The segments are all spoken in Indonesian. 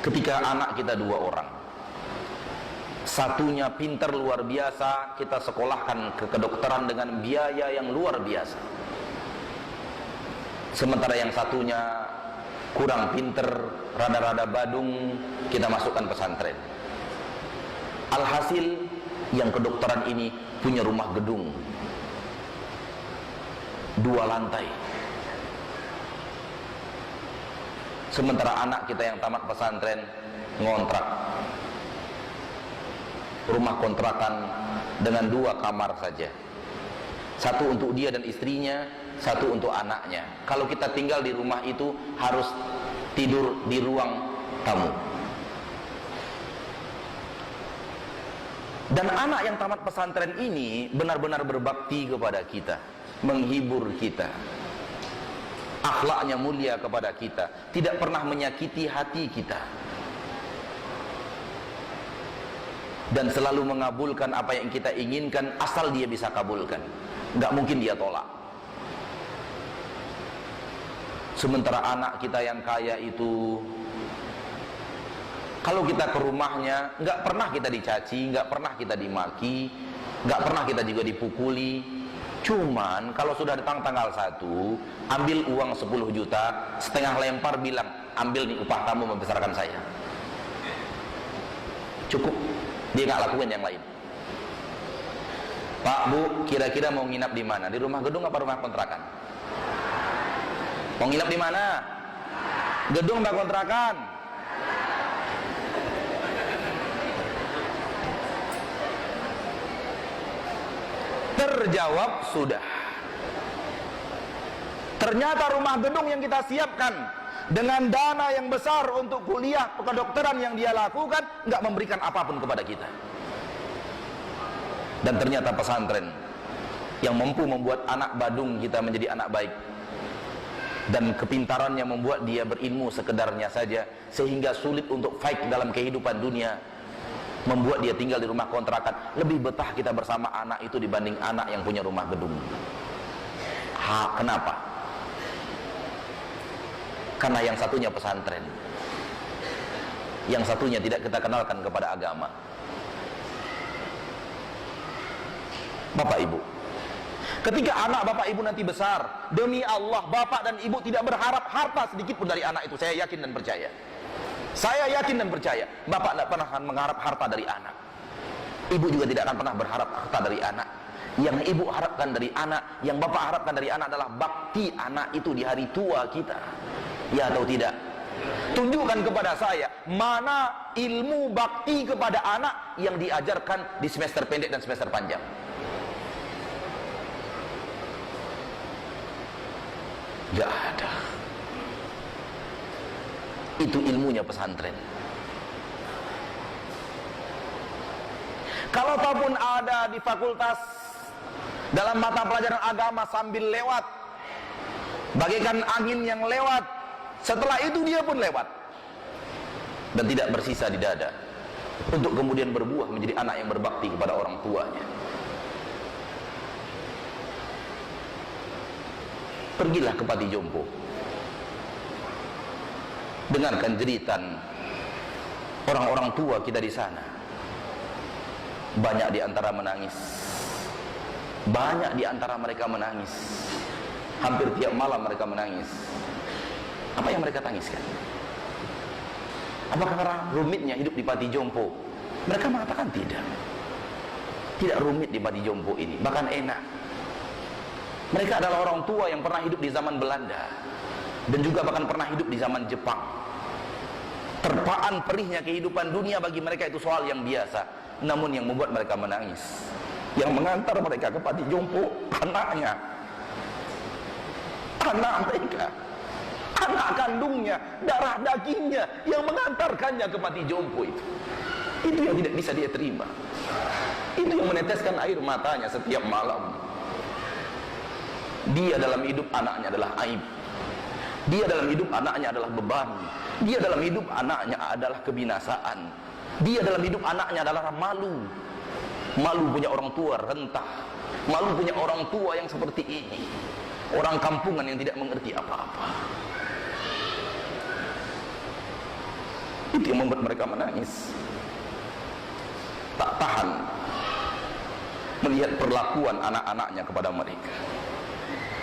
Ketika anak kita 2 orang, satunya pinter luar biasa, kita sekolahkan ke kedokteran dengan biaya yang luar biasa. Sementara yang satunya kurang pinter, rada-rada badung, kita masukkan pesantren. Alhasil, yang kedokteran ini punya rumah gedung 2 lantai. Sementara anak kita yang tamat pesantren ngontrak rumah kontrakan dengan 2 kamar saja, 1 untuk dia dan istrinya, 1 untuk anaknya. Kalau kita tinggal di rumah itu harus tidur di ruang tamu. Dan anak yang tamat pesantren ini benar-benar berbakti kepada kita, menghibur kita, akhlaknya mulia kepada kita, tidak pernah menyakiti hati kita, dan selalu mengabulkan apa yang kita inginkan asal dia bisa kabulkan. Nggak mungkin dia tolak. Sementara anak kita yang kaya itu, kalau kita ke rumahnya, nggak pernah kita dicaci, nggak pernah kita dimaki, nggak pernah kita juga dipukuli. Cuman kalau sudah datang tanggal 1, ambil uang 10 juta, setengah lempar, bilang, ambil nih upah kamu membesarkan saya. Cukup. Dia nggak lakukan yang lain. Pak, Bu, kira-kira mau nginap di mana? Di rumah gedung apa rumah kontrakan? Mau nginap di mana? Gedung apa kontrakan? Terjawab sudah. Ternyata rumah gedung yang kita siapkan dengan dana yang besar untuk kuliah kedokteran yang dia lakukan nggak memberikan apapun kepada kita. Dan ternyata pesantren yang mampu membuat anak badung kita menjadi anak baik, dan kepintarannya membuat dia berilmu sekedarnya saja sehingga sulit untuk fight dalam kehidupan dunia, membuat dia tinggal di rumah kontrakan. Lebih betah kita bersama anak itu dibanding anak yang punya rumah gedung. Kenapa? Karena yang satunya pesantren, yang satunya tidak kita kenalkan kepada agama. Bapak Ibu, ketika anak Bapak Ibu nanti besar, demi Allah Bapak dan Ibu tidak berharap harta sedikit pun dari anak itu. Saya yakin dan percaya. Saya yakin dan percaya, Bapak tidak pernah akan mengharap harta dari anak. Ibu juga tidak akan pernah berharap harta dari anak. Yang Ibu harapkan dari anak, yang Bapak harapkan dari anak adalah bakti anak itu di hari tua kita. Ya atau tidak? Tunjukkan kepada saya, mana ilmu bakti kepada anak yang diajarkan di semester pendek dan semester panjang. Gak ada. Itu ilmunya pesantren. Kalau ataupun ada di fakultas dalam mata pelajaran agama sambil lewat, bagaikan angin yang lewat, setelah itu dia pun lewat dan tidak bersisa di dada untuk kemudian berbuah menjadi anak yang berbakti kepada orang tuanya. Pergilah ke Pati Jompo, dengarkan jeritan orang-orang tua kita di sana. Banyak di antara menangis. Banyak di antara mereka menangis. Hampir tiap malam mereka menangis. Apa yang mereka tangiskan? Apakah karena rumitnya hidup di Pati Jompo? Mereka mengatakan tidak. Tidak rumit di Pati Jompo ini, bahkan enak. Mereka adalah orang tua yang pernah hidup di zaman Belanda dan juga bahkan pernah hidup di zaman Jepang. Terpaan perihnya kehidupan dunia bagi mereka itu soal yang biasa. Namun yang membuat mereka menangis, yang mengantar mereka ke Pati Jompo, anaknya, anak mereka, anak kandungnya, darah dagingnya, yang mengantarkannya ke Pati Jompo itu. Itu yang tidak bisa dia terima. Itu yang meneteskan air matanya setiap malam. Dia dalam hidup anaknya adalah aib. Dia dalam hidup anaknya adalah beban. Dia dalam hidup anaknya adalah kebinasaan. Dia dalam hidup anaknya adalah malu. Malu punya orang tua rentah. Malu punya orang tua yang seperti ini. Orang kampungan yang tidak mengerti apa-apa. Itu yang membuat mereka menangis. Tak tahan melihat perlakuan anak-anaknya kepada mereka.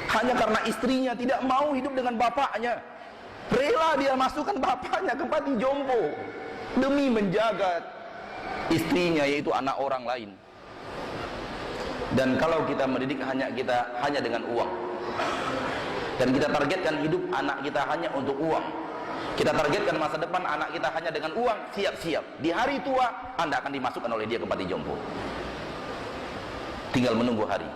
Hanya karena istrinya tidak mau hidup dengan bapaknya, rela dia masukkan bapaknya ke panti jompo demi menjaga istrinya, yaitu anak orang lain. Dan kalau kita mendidik hanya dengan uang, dan kita targetkan hidup anak kita hanya untuk uang, kita targetkan masa depan anak kita hanya dengan uang, siap-siap di hari tua Anda akan dimasukkan oleh dia ke panti jompo. Tinggal menunggu hari.